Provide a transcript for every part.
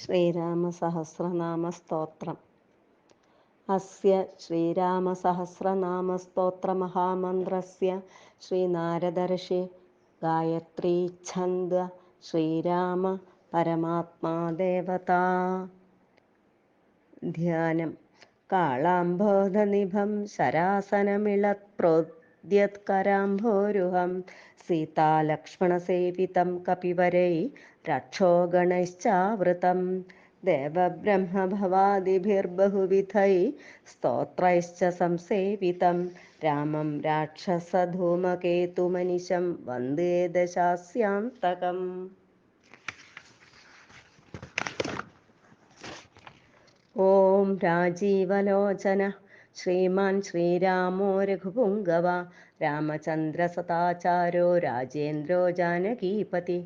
ശ്രീരാമസഹസ്രനാമസ്തോത്രം. അസ്യ ശ്രീരാമസഹസ്രനാമസ്തോത്രമഹാമന്ത്രസ്യ ശ്രീനാരദർഷി ഗായത്രീ ഛന്ദ ശ്രീരാമ പരമാത്മാ ദേവതാ. ധ്യാനം. കാളാംബോധനിഭം ശരാസനമിളത് പ്രോദ്യത്കരാംഭോരുഹം സീതാലക്ഷ്മണസേവിതം കപിവരൈ രക്ഷോഗണൈശ്ചാവൃതം ദേവബ്രഹ്മഭവാദിഭിർബഹുവിധൈ സ്തോത്രൈശ്ച സംസേവിതം രാമം രാക്ഷസധൂമകേതുമനിശം വന്ദേ ദശാസ്യാന്തകം. ഓം രാജീവലോചന ശ്രീമാൻ ശ്രീരാമോ രഘുപുംഗവ രാമചന്ദ്രസദാചാരോ രാജേന്ദ്രോ ജാനകീപതി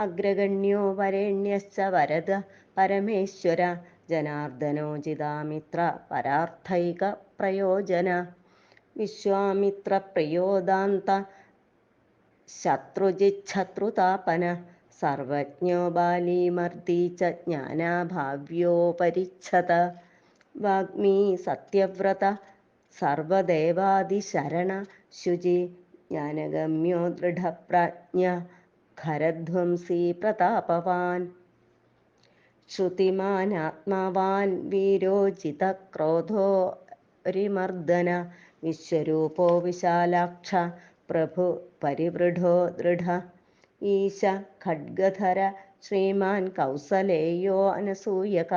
അഗ്രഗണ്യോ വരേണ്യശ്ച വരദ പരമേശ്വര ജനാർദ്ദനോജിതാമിത്ര പരാർത്ഥൈക പ്രയോജന വിശ്വാമിത്രപ്രിയോദാന്ത ശത്രുജിച്ഛത്രുതാപന സർവജ്ഞോ ബാലീമർദീ ച ജ്ഞാനാഭാവ്യോപരിച്ഛത വാഗ്മീ സത്യവ്രത സർവദേവാദിശരണ ശുചി ജ്ഞാനഗമ്യോ ദൃഢപ്രജ്ഞ ഖരധ്വംസീ പ്രതാപവാൻ ശ്രുതിമാനാത്മാവാൻ വീരോജിതക്രോധോരിമർദന വിശ്വരൂപോ വിശാലാക്ഷ പ്രഭു പരിവൃഢോ ദൃഢ ഈശ ഖഡ്ഗധര ശ്രീമാൻ കൗസലേയോ അനസൂയക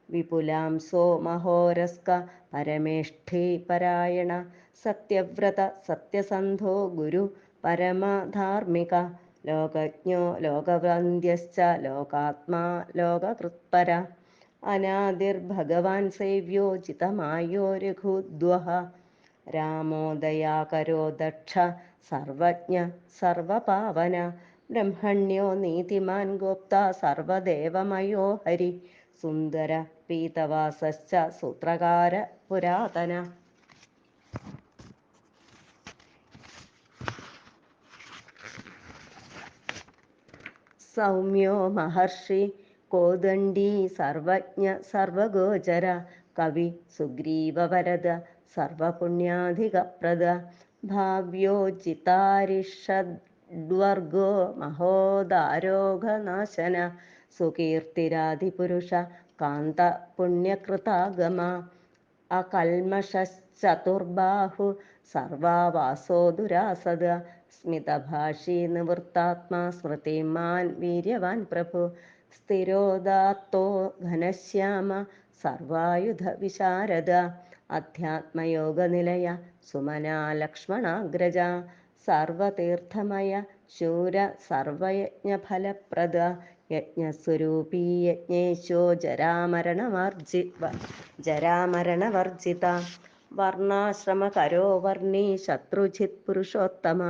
വിപുലാംസോ മഹോരസ്ക പരമേഷ്ഠീ പരായണ സത്യവ്രത സത്യസന്ധോ ഗുരു പരമധാർമ്മിക ലോകജ്ഞോ ലോകവന്ദ്യശ്ച ലോകാത്മാ ലോകകൃത്പര അനാദിർഭഗവാൻ സേവ്യോ ജിതമായോ രഘുദ്വഹ രാമോ ദയാകരോ ദക്ഷ സർവജ്ഞ സർവപാവന ബ്രഹ്മണ്യോ നീതിമാൻ ഗോപ്ത സർവദേവമയോ ഹരി സുന്ദര പീതവാസശ്ച സൂത്രകാര പുരാതന സൗമ്യോ മഹർഷി കോദണ്ഡീ സർവജ്ഞ സർവഗോചര കവി സുഗ്രീവവരദ സർവപുണ്യാധികപ്രദ ഭാവ്യോ ജിതാരിഷഡ്വർഗോ മഹോദാരോഗനാശന സുകീർത്തിരാധിപുരുഷ കാന്ത പുണ്യകൃതാഗമ അകൽമഷശ്ചതുർബാഹു സർവാവാസോ ദുരാസദ സ്മിതഭാഷീ നിവൃത്താത്മാ സ്മൃതിമാൻ വീര്യവാൻ പ്രഭു സ്ഥിരോദാത്തോ ഘനശ്യാമ സർവായുധ വിശാരദ അധ്യാത്മയോഗനിലയ സുമനാ ലക്ഷ്മണാഗ്രജ സർവതീർത്ഥമയ ശൂര സർവയജ്ഞഫലപ്രദ യജ്ഞസ്വരൂപീ യജ്ഞേശോ ജരാമരണവർജിത വർണ്ണാശ്രമകരോ വർണ്ണീ ശത്രുജിത് പുരുഷോത്തമ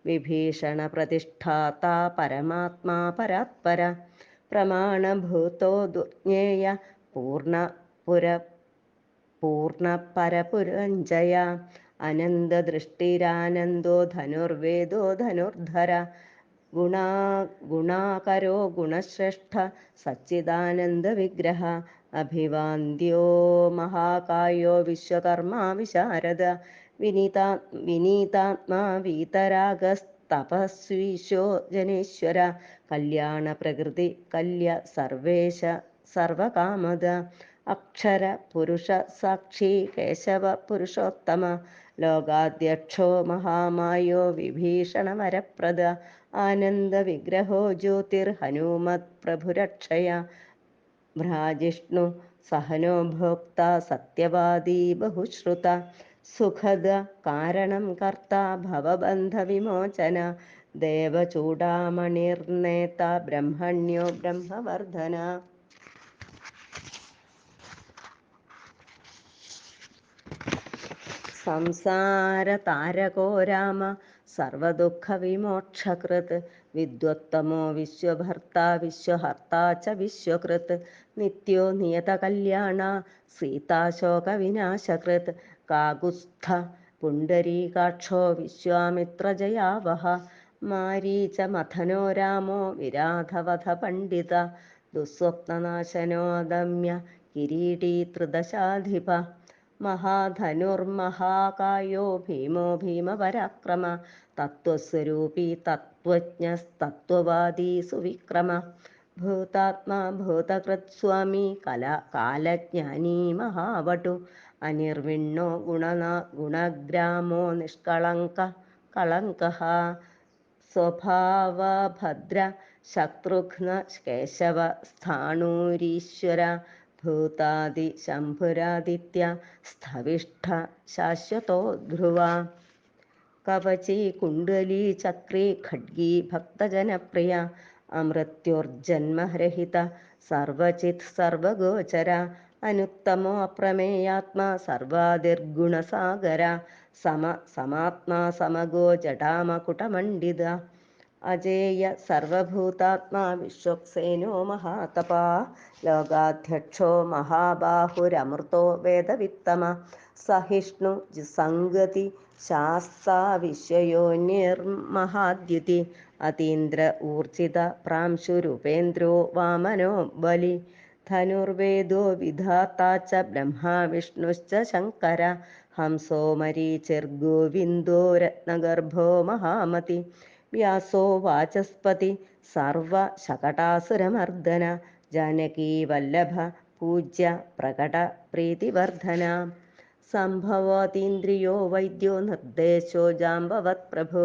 വിഭീഷണ പ്രതിഷ്ഠാത പരമാത്മാ പരാത്പര പ്രമാണഭൂതോ ദുർജ്ഞേയ പൂർണ്ണപരപുരഞ്ജയ അനന്തദൃഷ്ടിരാനന്ദോ ധനുർവേദോ ധനുർധര ഗുണാകരോ ഗുണശ്രേഷ്ഠ സച്ചിദാനന്ദവിഗ്രഹ അഭിവാന്ദ്യോ മഹാകായോ വിശ്വകർമാ വിശാരദ വിനീതാത്മാ വീതരാഗസ്തപസ്വീശോ ജനേശ്വര കല്യാണ പ്രകൃതി കല്യ സർവേശ സർവകാമദ അക്ഷര പുരുഷ സാക്ഷി കേശവ പുരുഷോത്തമ ലോകാധ്യക്ഷോ മഹാമായോ വിഭീഷണവരപ്രദ ആനന്ദവിഗ്രഹോ ജ്യോതിർഹനുമത് പ്രഭുരക്ഷയ ഭ്രാജിഷ്ണു സഹനോ ഭോക്ത സത്യവാദീ ബഹുശ്രുത സുഖദ കാരണം കർത്ത ഭവബന്ധവിമോചന ദേവചൂഡാമണിർനേത ബ്രഹ്മണ്യോ ബ്രഹ്മവർധന സംസാരതാരകോ രാമ സർവദുഃഖവിമോക്ഷകൃത് വിദ്വത്തമോ വിശ്വഭർത്ത വിശ്വഹർത്താ ച വിശ്വകൃത് നിത്യോ നിയതകല്യാണ സീതാശോകവിനാശകൃത് കാകുത്സ്ഥ പുണ്ടരീകാക്ഷോ വിശ്വാമിത്രജയാവഹ മാരീചമഥനോ രാമോ വിരാധവധ പണ്ഡിത ദുസ്വപ്നനാശനോ ദമ്യ കിരീടീ ത്രിദശാധിപ മഹാധനുർമഹാകായോ ഭീമോ ഭീമപരാക്രമ തത്വസ്വരൂപി തത്വജ്ഞസ്തത്വവാദീ സുവിക്രമ ഭൂതാത്മാ ഭൂതകൃത് സ്വാമി കാലജ്ഞാനീ മഹാവടു അനിർവിണ്ണോ ഗുണഗ്രാമോ കളങ്കഃ സ്വഭാവഭദ്ര ശത്രുഘ്ന കേശവ സ്ഥാണൂരീശ്വര ഭൂതാദി ശംഭുരാദിത്യ സ്ഥവിഷ്ഠ ശാശ്വതോ ധ്രുവ കവചീ കുണ്ഡലീ ചക്രീ ഖഡ്ഗീ ഭക്തജനപ്രിയ അമൃത്യുർജന്മരഹിത സർവചിത് സർവഗോചര അനുത്തമോ അപ്രമേയാത്മാ സർവാദിർഗുണസാഗര സമാത്മാ സമഗോ ജടാമകുടമണ്ഡിത അജേയ സർവഭൂതാത്മാ വിശ്വക്സേനോ മഹാതപാ ലോകാധ്യക്ഷോ മഹാബാഹുരമൃതോ വേദവിത്തമ സഹിഷ്ണു സംഗതി ശാസ്താ വിശ്വയോനിർമഹാദ്യുതി അതീന്ദ്ര ഊർജിത പ്രാംശുരൂപേന്ദ്രോ വാമനോ ബലി ധനുർവേദോ വിധാതാ ച ബ്രഹ്മാ വിഷ്ണുശ്ച ശങ്കര ഹംസോ മരീചിർഗോവിന്ദോ രത്നഗർഭോ മഹാമതി വ്യാസോ വാചസ്പതി സർവശകടാസുരമർദ്ദന ജാനകീ വല്ലഭ പൂജ്യ പ്രകട പ്രീതിവർദ്ധന സംഭവാതീന്ദ്രിയോ വൈദ്യോ നിർദ്ദേശോ ജാംബവത് പ്രഭു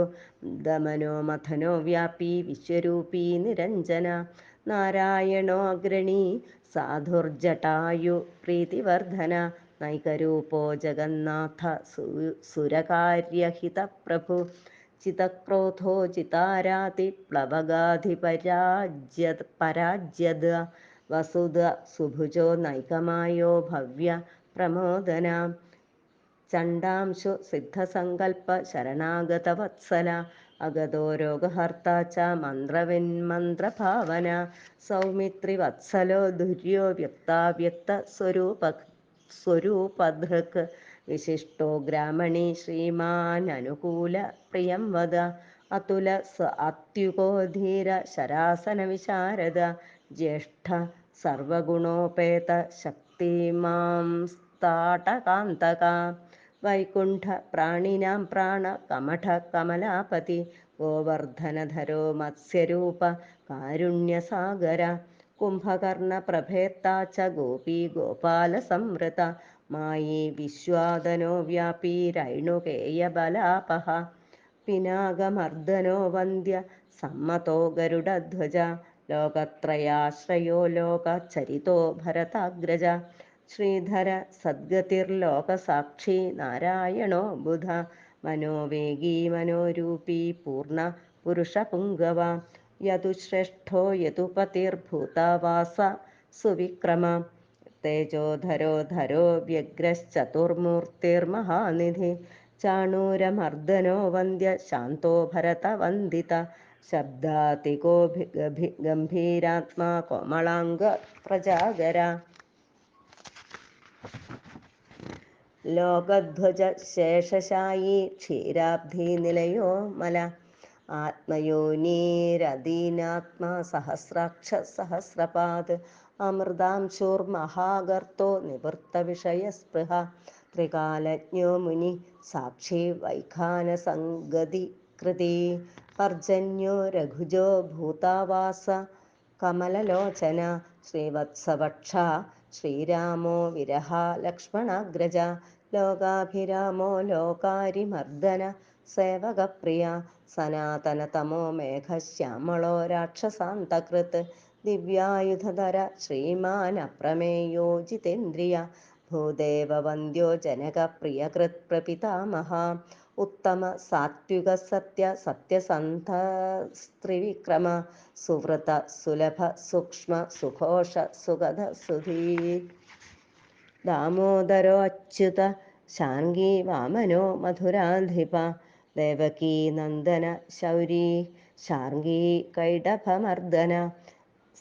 ദമനോ മഥനോ വ്യാപി വിശ്വരൂപീ നിരഞ്ജന നാരായണോ അഗ്രണീ സാധുർജടായു പ്രീതിവർദ്ധന നൈകരൂപോ ജഗന്നാഥ സുരകാര്യഹിത പ്രഭു ചിതക്രോധോ ചിതാരാതി പരാജ്യത വസുധ സുഭുജോ നൈകമായോ ഭവ്യ പ്രമോദന ചണ്ഡാംശു സിദ്ധസങ്കൽപ്പ ശരണാഗതവത്സല അഗതോ രോഗഹർത്ത ച മന്ത്രഭാവന സൗമിത്രി വത്സലോ ധുര്യോ വ്യക്താവ്യക്ത സ്വരൂപധൃക് വിശിഷ്ടോ ഗ്രാമണി ശ്രീമാൻ അനുകൂല പ്രിയം വദ അതുല അത്യുകോ ധീര ശരാസന വിശാരദ ജ്യേഷ്ഠ സർവഗുണോപേത ശക്തിമാം താടകാന്തക വൈകുണ്ഠ പ്രാണിനാം പ്രാണ കമഠ കമലാപതി ഗോവർദ്ധനധരോ മത്സ്യരൂപ കാരുണ്യസാഗര കുംഭകർണ പ്രഭേത്താ ച ഗോപീ ഗോപാല സംവൃത മായി വിശ്വാദനോ വ്യാപീ രൈണുകേയബലാപഹ പിനാകമർദ്ദനോ വന്ദ്യ സമ്മതോ ഗരുഡധ്വജ ലോകത്രയാശ്രയോ ലോകചരിതോ ഭരതാഗ്രജ ശ്രീധര സദ്ഗതിർലോകസാക്ഷി നാരായണോ ബുധ മനോവേഗീ മനോരൂപീ പൂർണ്ണ പുരുഷപുങ്കവ യതുശ്രേഷ്ഠോ യതുപതിർഭൂതാവാസ സുവിക്രമ തേജോധരോ വ്യഗ്രശ്ചതുർമൂർത്തിർമഹാനിധി ചാണൂരമർദ്ദനോ വന്ദ്യ ശാന്തോ ഭരതവന്ദിത ശബ്ദാതികോ ഗംഭീരാത്മാ കോമളാംഗ പ്രജാഗര ലോകധ്വജ ശേഷശായീ ക്ഷീരാബ്ധി നിലയോ മല ആത്മയോനീരദീനാത്മാ സഹസ്രാക്ഷ സഹസ്രപാദ് അമൃതാംശൂർമഹാഗർത്തോ നിവൃത്തവിഷയസ്പൃഹ ത്രികാലജ്ഞോ മുനി സാക്ഷി വൈഖാനസംഗതി കൃതി പർജന്യോ രഘുജോ ഭൂതാവാസ കമലലോചന ശ്രീവത്സവക്ഷ ശ്രീരാമോ വിരഹ ലക്ഷ്മണാഗ്രജ ലോകാഭിരാമോ ലോകാരിമർദ്ദന സേവകപ്രിയ സനാതനതമോ മേഘശ്യാമളോ രാക്ഷസാന്തകൃത് ദിവ്യായുധധര ശ്രീമാൻ അപ്രമേയോ ജിതേന്ദ്രിയ ഭൂദേവവന്ദ്യോ ജനകപ്രിയകൃത് പ്രപിതാമഹ ഉത്തമ സാത്വിക സത്യസന്ധ സ്ത്രീവിക്രമ സുവൃത സുലഭ സൂക്ഷ്മ സുഘോഷ സുഗത സുധീ ദാമോദരോ അച്യുത ശാർംഗീ വാമനോ മധുരാധിപ ദേവകീ നന്ദന ശൗരീ ശാർംഗീ കൈഡഭമർദ്ദന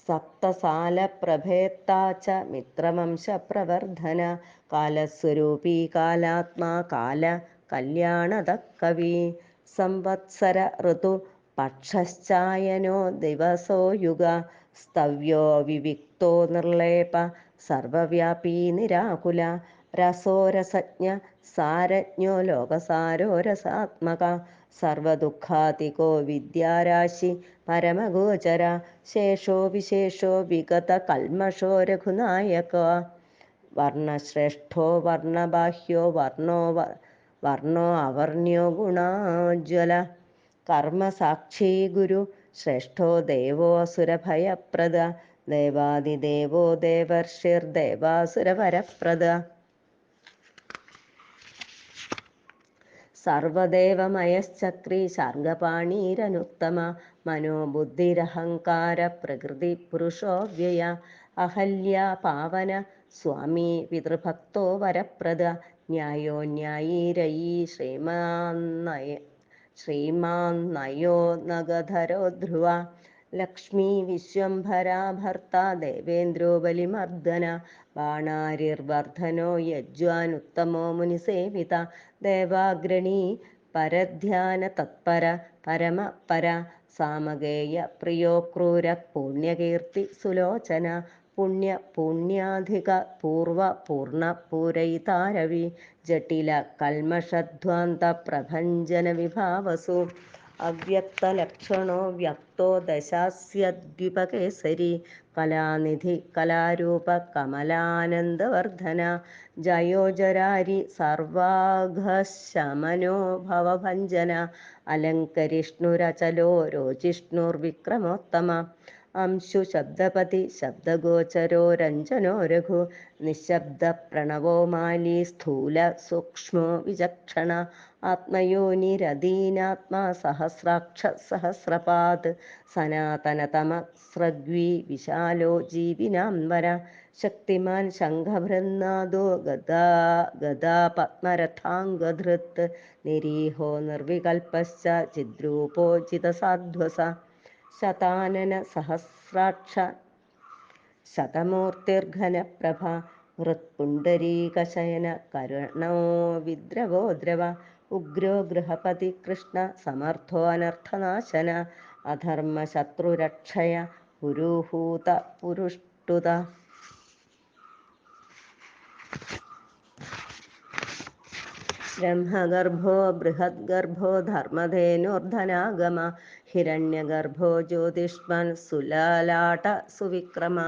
സപ്തസാലപ്രഭേത്താ ച മിത്രവംശപ്രവർദ്ധന കാലസ്വരൂപീ കാലാത്മാ കാല കല്യാണദക്കവി സംവത്സര ഋതു പക്ഷശ്ചായനോ ദിവസോ യുഗ സ്തവ്യോ വിവിക്തോ നിർലേപ സർവവ്യാപീ നിരാകുല രസോരസജ്ഞ സാരജ്ഞോ ലോകസാരോ രസാത്മക സർവദുഃഖാതികോ വിദ്യാരാശി പരമഗോചര ശേഷോ വിശേഷോ വിഗത കൽമഷോ രഘുനായക വർണ്ണശ്രേഷ്ഠോ വർണ്ണബാഹ്യോ വർണ്ണോ അവർണ്യോ ഗുണാജ്വല കർമ്മസാക്ഷി ഗുരു ശ്രേഷ്ഠോ ദേവോ അസുരഭയപ്രദ ദേവാദിദേവോ ദേവർഷിർദേവാസുരവരപ്രദ സർവദേവമയശ്ചക്രീ ശാർഗപാണീരനുത്തമ മനോബുദ്ധിരഹങ്കാര പ്രകൃതി പുരുഷോവ്യയ അഹല്യ പാവന സ്വാമി പിതൃഭക്തോ വരപ്രദ ന്യായോ ന്യായീരയീ ശ്രീമാന്നയോ നഗധരോ ധ്രുവ ലക്ഷ്മീ വിശ്വംഭരാ ഭർത്ത ദേവേന്ദ്രോ ബലിമർദ്ദന ബാണാരിർവർദ്ധനോ യജ്വാനുത്തമോ മുനിസേവിത ദേവാഗ്രണീ പരധ്യാന തത്പര പരമപര സാമഗേയ പ്രിയോ ക്രൂര പുണ്യകീർത്തി സുലോചന പുണ്യാധിക പൂർവ പൂർണ്ണ പൂരയിതാരവി ജട്ടില കൽമഷധ്വാന്ത പ്രഭഞ്ജന വിഭാവസു അവ്യക്തലക്ഷണോ വ്യക്തോ ദശാസ്യദ്വിപകേസരി കലാനിധി കലാരൂപ കമലാനന്ദവർദ്ധന ജയോജരാരി സർവാഘശമനോ ഭവഭഞ്ജന അലങ്കരിഷ്ണുരചലോ രോചിഷ്ണുർവിക്രമോത്തമ അംശു ശബ്ദപതി ശബ്ദഗോചരോ രഞ്ജനോ രഘു നിശബ്ദ പ്രണവോ മാലി സ്ഥൂല സൂക്ഷ്മോ വിചക്ഷണ ആത്മയോനിരദീനാത്മാ സഹസ്രാക്ഷ സഹസ്രപാത് സനാതനതമ സൃഗ്വി വിശാലോ ജീവിനാം വര ശക്തിമാൻ ശംഖഭൃന്നാദോ ഗദാ പത്മരഥാംഗധൃത് നിരീഹോ നിർവികൽപ്പശ്ച ചിദ്രൂപോ ജിതസാധ്വസ ശതാനന സഹസ്രാക്ഷ ശതമൂർത്തിർഘനപ്രഭ ഹൃത്പുണ്ഡരീകശയന കരുണോ വിദ്രവോ ദ്രവ ഉഗ്രോ ഗൃഹപതി കൃഷ്ണ സമർത്ഥോ അനർത്ഥനാശന അധർമ്മശത്രുരക്ഷയ പുരുഹൂത പുരുഷ്ടുത ബ്രഹ്മഗർഭോ ബൃഹദ്ഗർഭോ ധർമ്മധേനുർധനാഗമ ഹിരണ്യഗർഭോ ജ്യോതിഷ്മൻ സുലലാട സുവിക്രമ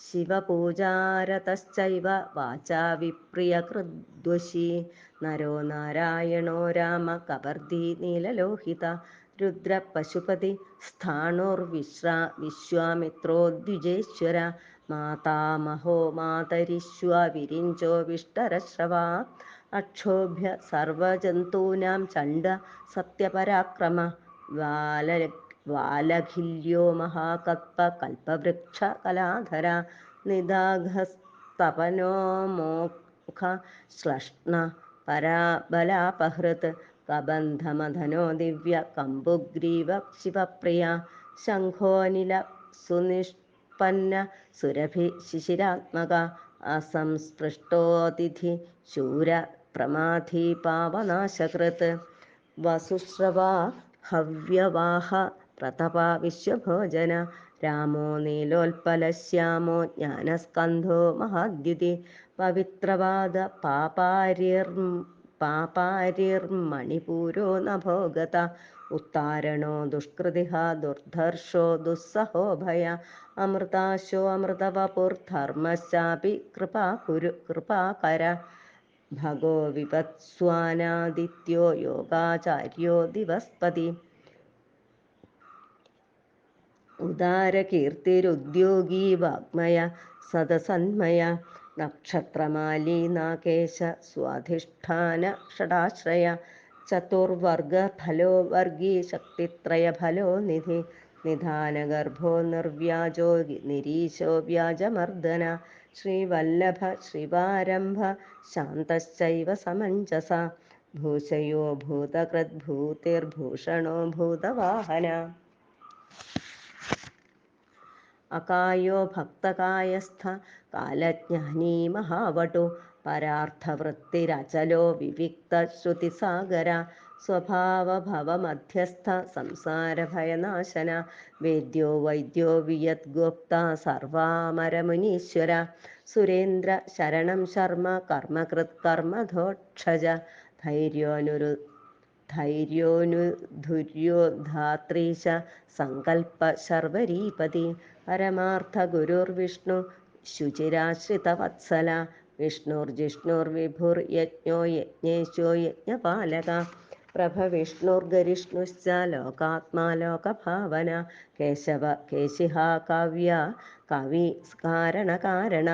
ശിവപൂജാരതശ്ചൈവ വാചാ വിപ്രിയകൃദ്വശീ നരോ നാരായണോ രാമ കപർദി നീലലോഹിത രുദ്ര പശുപതി സ്ഥാണുർവിശ്വാമിത്രോ ദ്വിജേശ്വര മാതാമഹോ മാതരിശ്വ വിരിഞ്ചോ വിഷ്ടരശ്രവാ അക്ഷോഭ്യ സർവജന്തൂനാം ചണ്ഡ സത്യപരാക്രമ വാലഖില്യോ മഹാകൽപ്പ കൽപ്പവൃക്ഷ കലാധര നിദാഘസ്തപനോ മോഖ ശ്ലഷ്ണ പരാബലാപഹൃത് കബന്ധമധനോ ദിവ്യ കമ്പുഗ്രീവ ശിവപ്രിയ ശംഖോനില സുനിഷ്പന്ന സുരഭി ശിശിരാത്മക അസംസ്പൃഷ്ടോതിഥി ശൂര പ്രമാധി പാവനാശകൃത് വസുശ്രവാ ഹവ്യവാഹ പ്രതപ വിശ്വഭോജന രാമോ നീലോൽപലശ്യാമോ ജ്ഞാനസ്കന്ധോ മഹാദ്യുതി പവിത്രവാദ പാപാരിർമണിപൂരോ നഭോഗത ഉത്താരണോ ദുഷ്കൃതിഹ ദുർധർഷോ ദുസ്സഹോ ഭയ അമൃതാശോ അമൃതവപുർധർമ്മശ്ചാപി കൃപാകര ഭഗോ വിപത്സ്വാനാദിത്യോ യോഗാചാര്യോ ദിവസ്പതി ഉദാരകീർത്തിരുദ്യോഗീ വാഗ്മയ സദസന്മയ നക്ഷത്രമാലീ നാകേശ സ്വാധിഷ്ഠാന ഷടാശ്രയ ചതുർവർഗഫലോ വർഗീ ശക്തിത്രയഫലോ നിധി നിധാനഗർഭോ നിർവ്യാജോ നിരീശോ വ്യാജമർദ്ദന ശ്രീവല്ലഭ ശ്രീവാരംഭ ശാന്തശ്ചൈവ സമഞ്ജസ ഭൂഷയോ ഭൂതകൃദ്ഭൂതിർഭൂഷണോ ഭൂതവാഹന അകായോ ഭക്തകായസ്ഥ കാലജ്ഞാനീ മഹാവടു പരാർത്ഥവൃത്തിരചലോ വിവിക്ത ശ്രുതിസാഗര സ്വഭാവഭവമധ്യസ്ഥ സംസാരഭയനാശന വേദ്യോ വൈദ്യോ വിയദ്ഗോപ്ത സർവാമരമുനീശ്വര സുരേന്ദ്ര ശരണം ശർമ്മ കർമ്മകൃത് കർമ്മധോക്ഷജ ധൈര്യോനുരു ധൈര്യോനുധുര്യോധാത്രീശ സങ്കൽപ്പ ശർവരീപതി പരമാർത്ഥ ഗുരുർവിഷ്ണു ശുചിരാശ്രിതവത്സല വിഷ്ണുർജിഷ്ണുർവിഭുർയജ്ഞോ യജ്ഞേശോ യജ്ഞപാലക പ്രഭവിഷ്ണുർഗരിഷ്ണുശ്ച ലോകാത്മാ ലോകഭാവന കേശവ കേശിഹ കാവ്യ കവി കാരണകാരണ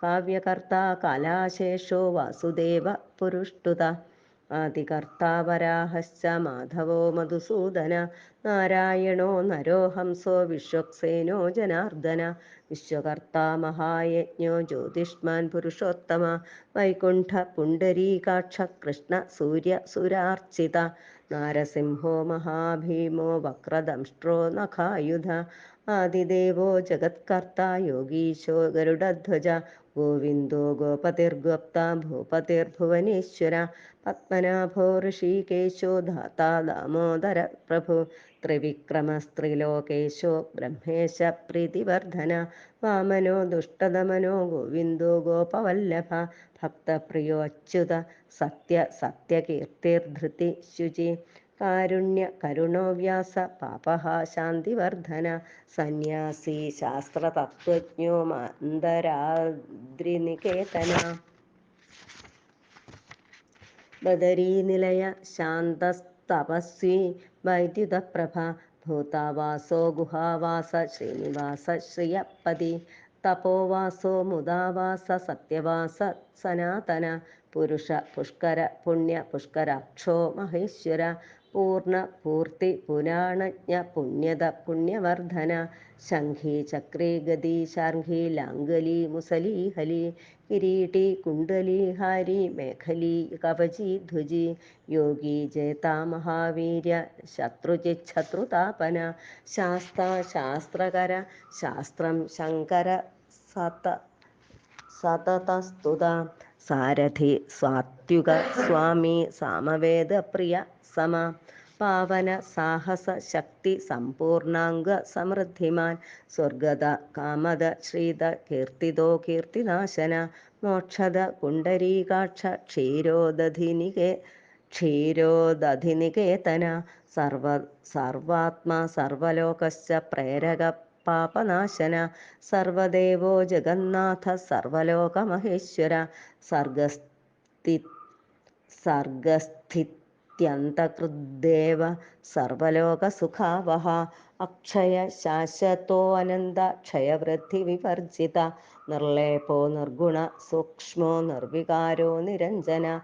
കാവ്യകർത്ത കലാശേഷോ വാസുദേവ പുരുഷ്ടുത ആദികർത്താവരാഹശ്ച മാധവോ മധുസൂദന നാരായണോ നരോ ഹംസോ വിശ്വക്സേനോ ജനാർദ്ദന വിശ്വകർത്താ മഹായജ്ഞോ ജ്യോതിഷ്മാൻ പുരുഷോത്തമ വൈകുണ്ഠ പുണ്ടരീകാക്ഷ കൃഷ്ണ സൂര്യ സുരാർച്ചിത നാരസിംഹോ മഹാഭീമോ വക്രദംഷ്ട്രോ നഖായുധ ആദിദേവോ ജഗത്കർത്ത യോഗീശോ ഗരുഡധ്വജ ഗോവിന്ദോ ഗോപതിർഗോപ്ത ഭൂപതിർഭുവനേശ്വര പത്മനാഭോ ഋഷികേശോ ധാതാ ദാമോദര പ്രഭു ത്രിവിക്രമസ്ത്രിലോകേശോ ബ്രഹ്മേശ പ്രീതിവർദ്ധന വാമനോ ദുഷ്ടദമനോ ഗോവിന്ദോ ഗോപവല്ലഭ ഭക്തപ്രിയോ അച്യുത സത്യ സത്യകീർത്തിർധൃതി ശുചി കാരുണ്യ കരുണോ വ്യാസ പാപഹ ശാന്തിവർദ്ധന സന്യാസി ശാസ്ത്രതത്വജ്ഞോ മന്ദരാദ്രിനികേതന ബദരീനിലയ ശാന്തസ്തപസ്വി വൈദ്യുതപ്രഭ ഭൂതാവാസോ ഗുഹാവാസ ശ്രീനിവാസ ശ്രിയപ്പതി തപോവാസോ മുദാവാസ സത്യവാസ സനാതന പുരുഷ പുഷ്കര പുണ്യ പുഷ്കരാക്ഷോ മഹേശ്വര പൂർണ്ണ പൂർത്തി പുരാണജ്ഞ പുണ്യത പുണ്യവർദ്ധന ശംഖി ചക്രീ ഗദി ശാർഘി ലാംഗലി മുസലി ഹലി കിരീടി കുണ്ടലി ഹാരി മേഖലി കവചി ധ്വജി യോഗി ജേതാ മഹാവീര്യ ശത്രുജിച്ഛത്രുതാപന ശാസ്ത ശാസ്ത്രകര ശാസ്ത്രം ശങ്കര സതതസ്തുത സാരഥി സാത്വിക സ്വാമി സാമവേദപ്രിയ സമ പാവന സാഹസ ശക്തി സമ്പൂർണാംഗ സമൃദ്ധിമാൻ സ്വർഗത കാമദ ശ്രീത കീർത്തിതോ കീർത്തിനാശന മോക്ഷദ കുണ്ടരീകാക്ഷ ക്ഷീരോദധിനികേതന സർവാത്മാ സർവലോകശ്ച പ്രേരക പാപനാശന സർവദേവോ ജഗന്നാഥ സർവലോകമഹേശ്വര സർഗസ്ഥിത്യന്തകൃദ്ദേവ സർവലോകസുഖാവഹ അക്ഷയ ശാശ്വതോ അനന്ത ക്ഷയവൃദ്ധി വിവർജിത നിർലേപോ നിർഗുണ സൂക്ഷ്മോ നിർവികാരോ നിരഞ്ജന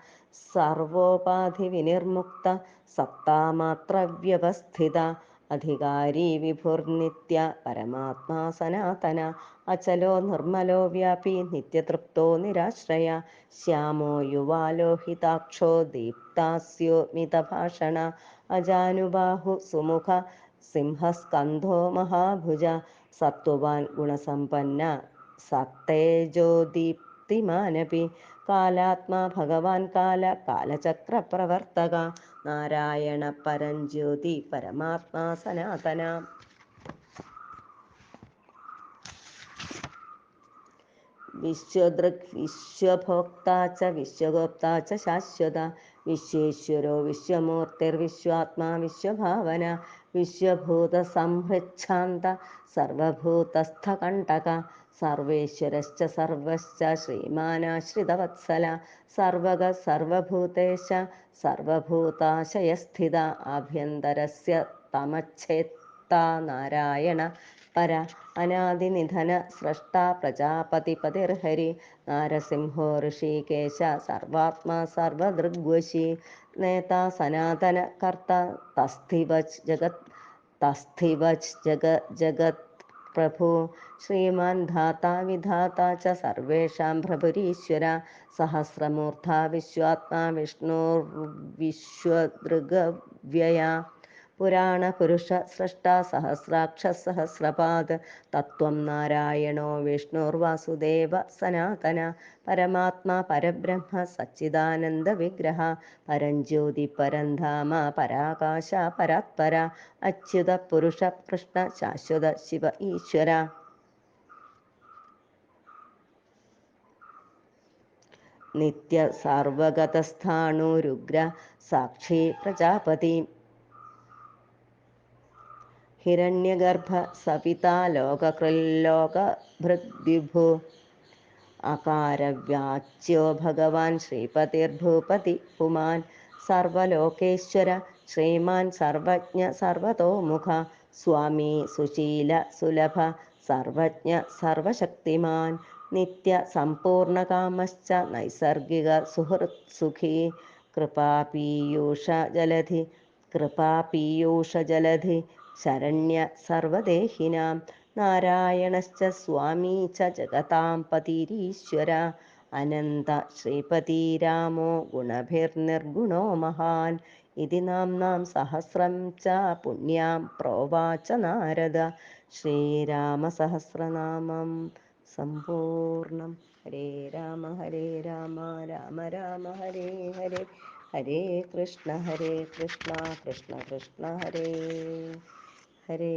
സർവോപാധി വിനിർമുക്ത സത്താമാത്രവ്യവസ്ഥിത അധികാരി വിഭുർനിത്യ പരമാത്മാ സനാതന അചലോ നിർമ്മലോ വ്യാപി നിത്യതൃപ്തോ നിരാശ്രയ ശ്യാമോ യുവാലോഹിതാക്ഷോ ദീപ്താസ്യോ മിതഭാഷണ അജാനുബാഹു സുമുഖ സിംഹസ്കന്ധോ മഹാഭുജ സത്വവാൻ ഗുണസമ്പന്ന സത്തേജോദീപ്തിമാനപി കാലാത്മാ ഭഗവാൻ കാല കാലചക്രപ്രവർത്തക നാരായണ പരഞ്ജ്യോതി പരമാത്മാ സനാതന വിശ്വദൃക് വിശ്വഭോക്താ ച വിശ്വഗോപ്താ ച ശാശ്വത വിശ്വേശ്വരോ വിശ്വമൂർത്തിർവിശ്വാത്മാ വിശ്വഭാവന വിശ്വഭൂതസംഹൃച്ഛാന്ത സർവഭൂതസ്ഥകണ്ഠക സർവേശ്വരശ്ച സർവശ്ച ശ്രീമാനാശ്രിതവത്സല സർവഗ സർവഭൂതേശ സർവഭൂതാശയസ്ഥിത ആഭ്യന്തരസ്യ തമച്ഛേത്താ നാരായണ പര അനാദിനിധന സ്രഷ്ടാ പ്രജാപതിപതിർഹരി നാരസിംഹോ ഋഷികേശ സർവാത്മാ സർവദൃഗ്വശി നേതാ സനാതന കർത്ത തസ്ഥിവച് ജഗത് പ്രഭു ശ്രീമാൻ ധാതാ വിധാതാ ച സർവേഷാം പ്രഭുരീശ്വര സഹസ്രമൂർധാ വിശ്വാത്മാ വിഷ്ണുർവിശ്വദൃഗവ്യയ പുരാണപുരുഷ സ്രഷ്ടാ സഹസ്രാക്ഷ സഹസ്രപാദ് തത്വം നാരായണോ വിഷ്ണുർവാസുദേവ സനാതന പരമാത്മാ പരബ്രഹ്മ സച്ചിദാനന്ദ വിഗ്രഹ പരഞ്ജ്യോതി പരംധാമ പരാകാശ പരാത്പര അച്യുത പുരുഷ കൃഷ്ണ ശാശ്വത ശിവ ഈശ്വര നിത്യ സാർവഗതസ്ഥാണുരുഗ്ര സാക്ഷി പ്രജാപതി ഹിരണ്യഗർഭ സപിതാ ലോകകൃല്ലോകഭൃദ്വിഭു അകാരവ്യാച്യോ ഭഗവാൻ ശ്രീപതിർഭൂപതി പുമാൻ സർവലോകേശ്വര ശ്രീമാൻ സർവജ്ഞ സർവതോമുഖ സ്വാമി സുശീല സുലഭ സർവജ്ഞ സർവശക്തിമാൻ നിത്യ സമ്പൂർണകാമശ്ച നൈസർഗിക സുഹൃത് സുഖീ കൃപാപീയൂഷജലധി ശരണ്യ സർവദേഹിനാം നാരായണശ്ച സ്വാമീ ച ജഗതാം പതിരീശ്വര അനന്ത ശ്രീപതിരാമോ ഗുണഭിർനിർഗുണോ മഹാൻ ഇതി നാംനാം സഹസ്രം ച പുണ്യാം പ്രോവാച നാരദ ശ്രീരാമസഹസ്രനാമം സമ്പൂർണം. ഹരേ രാമ രാമ രാമ ഹരേ ഹരേ ഹരേ കൃഷ്ണ കൃഷ്ണ കൃഷ്ണ ഹരേ ഹരേ.